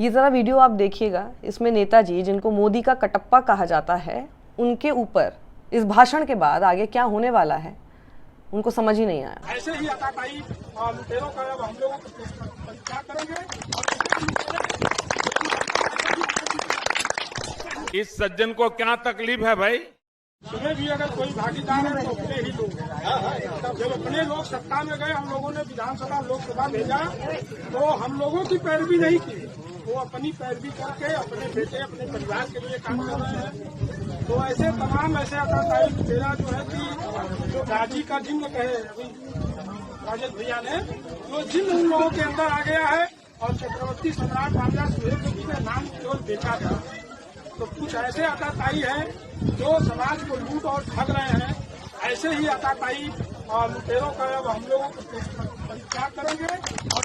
ये ज़रा वीडियो आप देखिएगा। इसमें नेताजी, जिनको मोदी का कटप्पा कहा जाता है, उनके ऊपर इस भाषण के बाद आगे क्या होने वाला है उनको समझ ही नहीं आया। ऐसे ही आतंकवादी लुटेरों का अब हम लोग क्या करेंगे। इस सज्जन को क्या तकलीफ है भाई? तुम्हें भी अगर कोई भागीदार है तो अपने ही लोग हैं। जब अपने लोग सत्ता में गए, हम लोगों ने विधानसभा लोकसभा भेजा तो हम लोगों की पैरवी नहीं की, वो अपनी पैरवी करके अपने बेटे अपने परिवार के लिए काम कर रहे हैं। तो ऐसे तमाम ऐसे आतंकवादी लुटेरा जो है कि जो गाजी का जिन्न कहे अभी राजेश भैया ने, वो जिन्न उन लोगों के अंदर आ गया है और चक्रवर्ती सम्राट राजा सुहेल जी के नाम केवल बेचा गया। तो कुछ ऐसे आतंकवादी हैं जो समाज को लूट और ठग रहे हैं। ऐसे ही आतंकवादी लुटेरों का अब हम लोगों को क्या करेंगे और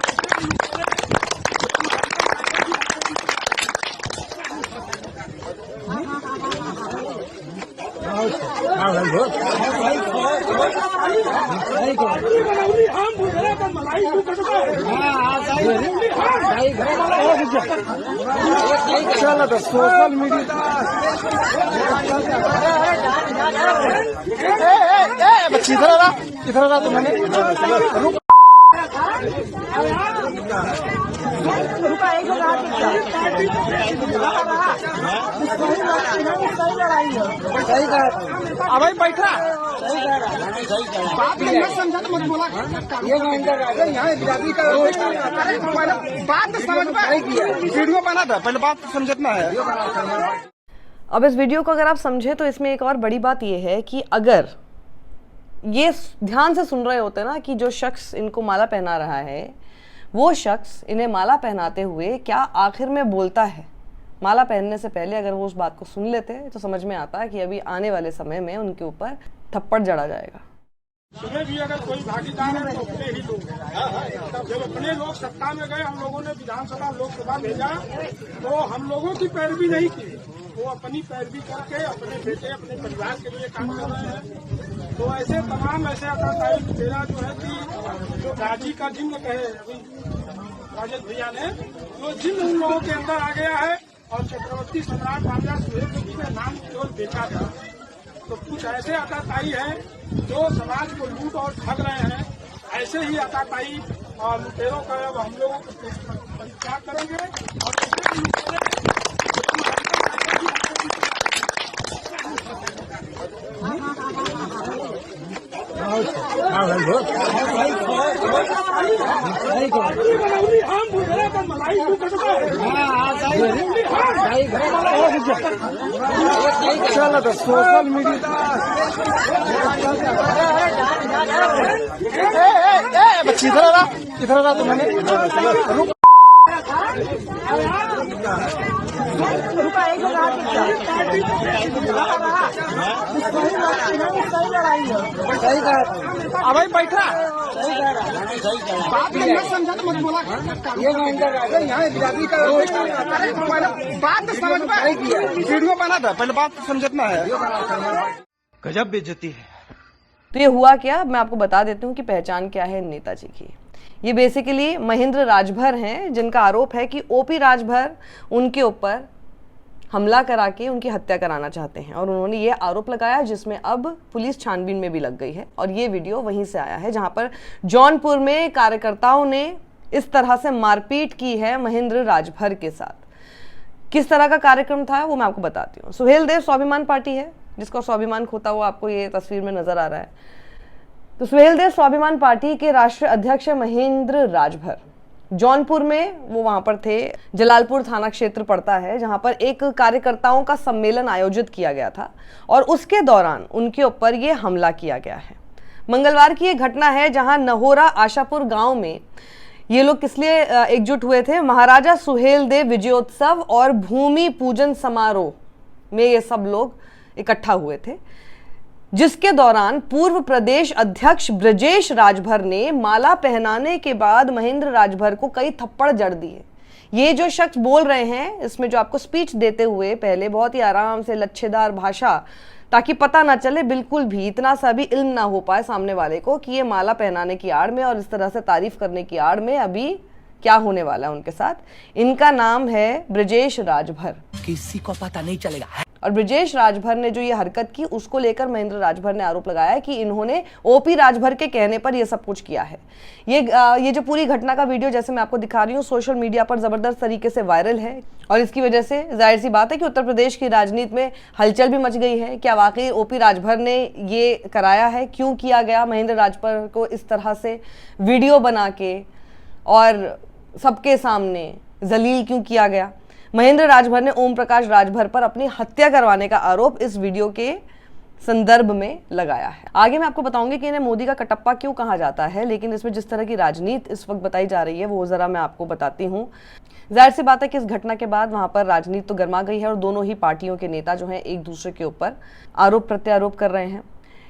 सोशल मीडिया बच्ची इधर रहा तुम्हें भाई बैठा बात नहीं समझा तो मत बोला। बात समझ में वीडियो बना था, पहले बात समझना है। अब इस वीडियो को अगर आप समझे तो इसमें एक और बड़ी बात यह है कि अगर ये ध्यान से सुन रहे होते ना कि जो शख्स इनको माला पहना रहा है वो शख्स इन्हें माला पहनाते हुए क्या आखिर में बोलता है, माला पहनने से पहले अगर वो उस बात को सुन लेते तो समझ में आता है कि अभी आने वाले समय में उनके ऊपर थप्पड़ जड़ा जाएगा। तुम्हें भी अगर कोई भागीदार है तो अपने ही लोग हैं। जब अपने लोग सत्ता में गए, हम लोगों ने विधानसभा लोकसभा भेजा तो हम लोगों की पैरवी नहीं की, वो अपनी पैरवी करके अपने बेटे अपने परिवार के लिए काम कर रहे हैं। तो ऐसे तमाम ऐसे आतंकवादी लुटेरा जो है कि जो गाजी का जिन्न कहे अभी राजेश भैया ने, वो जिन्न उन लोगों के अंदर आ गया है और चक्रवर्ती सम्राट राजा सुहेल जी के नाम केवल बेचा गया। तो कुछ ऐसे आतंकवादी हैं जो समाज को लूट और ठग रहे हैं। ऐसे ही आतंकवादी लुटेरों का अब हम लोगों को क्या करेंगे और सोशल मीडिया बच्ची इधर रहा तुम्हें भाई बैठा बात नहीं समझा तो मत बोला। बात समझ में वीडियो बना था, पहले बात समझना है। गजब बेइज्जती है। तो ये हुआ क्या, मैं आपको बता देती हूँ कि पहचान क्या है नेताजी की। ये बेसिकली महेंद्र राजभर हैं, जिनका आरोप है कि ओपी राजभर उनके ऊपर हमला करा के उनकी हत्या कराना चाहते हैं और उन्होंने ये आरोप लगाया, जिसमें अब पुलिस छानबीन में भी लग गई है। और ये वीडियो वहीं से आया है जहां पर जौनपुर में कार्यकर्ताओं ने इस तरह से मारपीट की है महेंद्र राजभर के साथ। किस तरह का कार्यक्रम था वो मैं आपको बताती हूँ। सुहेलदेव स्वाभिमान पार्टी है, जिसका स्वाभिमान खोता हुआ आपको ये तस्वीर में नजर आ रहा है। तो सुहेलदेव स्वाभिमान पार्टी के राष्ट्रीय अध्यक्ष महेंद्र राजभर जौनपुर में वो वहां पर थे। जलालपुर थाना क्षेत्र पड़ता है, जहां पर एक कार्यकर्ताओं का सम्मेलन आयोजित किया गया था और उसके दौरान उनके ऊपर ये हमला किया गया है। मंगलवार की ये घटना है जहां नहोरा आशापुर गांव में ये लोग किस लिए एकजुट हुए थे, महाराजा सुहेलदेव विजयोत्सव और भूमि पूजन समारोह में ये सब लोग इकट्ठा हुए थे, जिसके दौरान पूर्व प्रदेश अध्यक्ष ब्रजेश राजभर ने माला पहनाने के बाद महेंद्र राजभर को कई थप्पड़ जड़ दिए। ये जो शख्स बोल रहे हैं इसमें जो आपको स्पीच देते हुए पहले बहुत ही आराम से लच्छेदार भाषा, ताकि पता ना चले, बिल्कुल भी इतना सा भी इल्म ना हो पाए सामने वाले को कि ये माला पहनाने की आड़ में और इस तरह से तारीफ करने की आड़ में अभी क्या होने वाला है उनके साथ। इनका नाम है ब्रजेश राजभर। किसी को पता नहीं चलेगा। और ब्रजेश राजभर ने जो ये हरकत की उसको लेकर महेंद्र राजभर ने आरोप लगाया कि इन्होंने ओपी राजभर के कहने पर ये सब कुछ किया है। ये जो पूरी घटना का वीडियो जैसे मैं आपको दिखा रही हूँ सोशल मीडिया पर जबरदस्त तरीके से वायरल है और इसकी वजह से जाहिर सी बात है कि उत्तर प्रदेश की राजनीति में हलचल भी मच गई है। क्या वाकई ओपी राजभर ने ये कराया है? क्यों किया गया महेंद्र राजभर को इस तरह से वीडियो बना के और सबके सामने जलील क्यों किया गया? महेंद्र राजभर ने ओम प्रकाश राजभर पर अपनी हत्या करवाने का आरोप इस वीडियो के संदर्भ में लगाया है। आगे मैं आपको बताऊंगी कि इन्हें मोदी का कटप्पा क्यों कहा जाता है, लेकिन इसमें जिस तरह की राजनीति इस वक्त बताई जा रही है वो जरा मैं आपको बताती हूँ। जाहिर सी बात है कि इस घटना के बाद वहां पर राजनीति तो गर्मा गई है और दोनों ही पार्टियों के नेता जो हैं एक दूसरे के ऊपर आरोप प्रत्यारोप कर रहे हैं।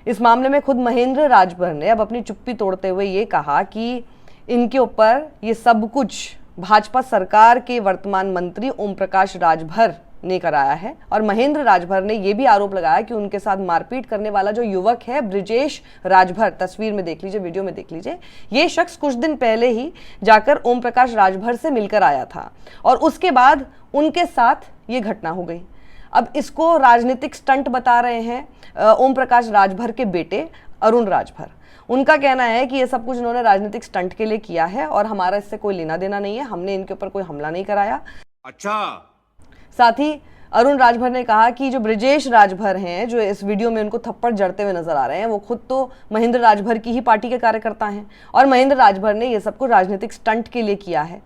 इस मामले में खुद महेंद्र राजभर ने अब अपनी चुप्पी तोड़ते हुए ये कहा कि इनके ऊपर ये सब कुछ भाजपा सरकार के वर्तमान मंत्री ओम प्रकाश राजभर ने कराया है। और महेंद्र राजभर ने यह भी आरोप लगाया कि उनके साथ मारपीट करने वाला जो युवक है ब्रजेश राजभर, तस्वीर में देख लीजिए, वीडियो में देख लीजिए, ये शख्स कुछ दिन पहले ही जाकर ओम प्रकाश राजभर से मिलकर आया था और उसके बाद उनके साथ ये घटना हो गई। अब इसको राजनीतिक स्टंट बता रहे हैं ओम प्रकाश राजभर के बेटे अरुण राजभर। उनका कहना है कि ये सब कुछ इन्होंने राजनीतिक स्टंट के लिए किया है और हमारा इससे कोई लेना देना नहीं है, हमने इनके ऊपर कोई हमला नहीं कराया। अच्छा। साथ ही अरुण राजभर ने कहा कि जो ब्रजेश राजभर हैं, जो इस वीडियो में उनको थप्पड़ जड़ते हुए नजर आ रहे हैं, वो खुद तो महेंद्र राजभर की ही पार्टी के कार्यकर्ता हैं और महेंद्र राजभर ने ये सब कुछ राजनीतिक स्टंट के लिए किया है।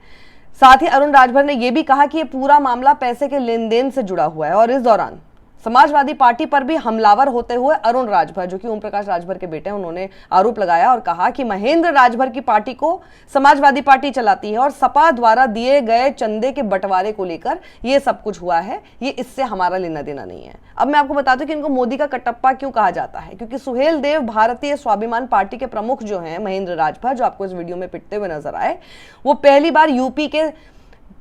साथ ही अरुण राजभर ने यह भी कहा कि ये पूरा मामला पैसे के लेन देन से जुड़ा हुआ है और इस दौरान समाजवादी पार्टी पर भी हमलावर होते हुए अरुण राजभर, जो कि ओम प्रकाश राजभर के बेटे हैं, उन्होंने आरोप लगाया और कहा कि महेंद्र राजभर की पार्टी को समाजवादी पार्टी चलाती है और सपा द्वारा दिए गए चंदे के बंटवारे को लेकर यह सब कुछ हुआ है, ये इससे हमारा लेना देना नहीं है। अब मैं आपको बता दूं कि इनको मोदी का कटप्पा क्यों कहा जाता है, क्योंकि सुहेल देव भारतीय स्वाभिमान पार्टी के प्रमुख जो हैं महेंद्र राजभर, जो आपको इस वीडियो में पिटते हुए नजर आए, वो पहली बार यूपी के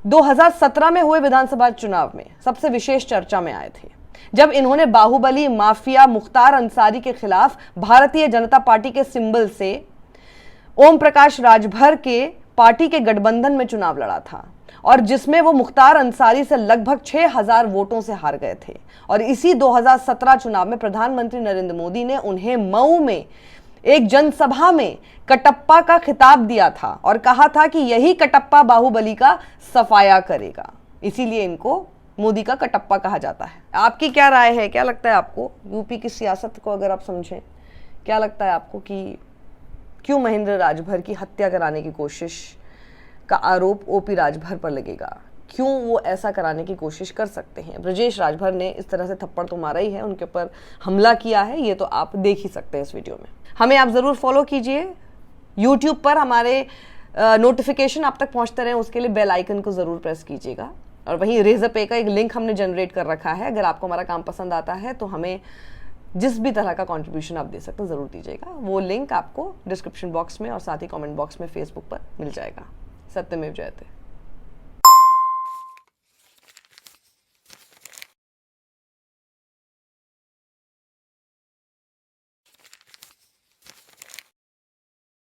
2017 में हुए विधानसभा चुनाव में सबसे विशेष चर्चा में आए थे, जब इन्होंने बाहुबली माफिया मुख्तार अंसारी के खिलाफ भारतीय जनता पार्टी के सिंबल से ओम प्रकाश राजभर के पार्टी के गठबंधन में चुनाव लड़ा था और जिसमें वो मुख्तार अंसारी से लगभग 6000 वोटों से हार गए थे। और इसी 2017 चुनाव में प्रधानमंत्री नरेंद्र मोदी ने उन्हें मऊ में एक जनसभा में कटप्पा का खिताब दिया था और कहा था कि यही कटप्पा बाहुबली का सफाया करेगा, इसीलिए इनको मोदी का कटप्पा कहा जाता है। आपकी क्या राय है? क्या लगता है आपको यूपी की सियासत को अगर आप समझें, क्या लगता है आपको कि क्यों महेंद्र राजभर की हत्या कराने की कोशिश का आरोप ओपी राजभर पर लगेगा? क्यों वो ऐसा कराने की कोशिश कर सकते हैं? ब्रजेश राजभर ने इस तरह से थप्पड़ तो मारा ही है, उनके ऊपर हमला किया है, ये तो आप देख ही सकते हैं इस वीडियो में। हमें आप ज़रूर फॉलो कीजिए यूट्यूब पर, हमारे नोटिफिकेशन आप तक पहुँचते रहें उसके लिए बेल आइकन को ज़रूर प्रेस कीजिएगा। और वहीं रेज़रपे का एक लिंक हमने जनरेट कर रखा है, अगर आपको हमारा काम पसंद आता है तो हमें जिस भी तरह का कंट्रीब्यूशन आप दे सकते हैं ज़रूर दीजिएगा। वो लिंक आपको डिस्क्रिप्शन बॉक्स में और साथ ही कमेंट बॉक्स में फेसबुक पर मिल जाएगा। सत्यमेव जयते।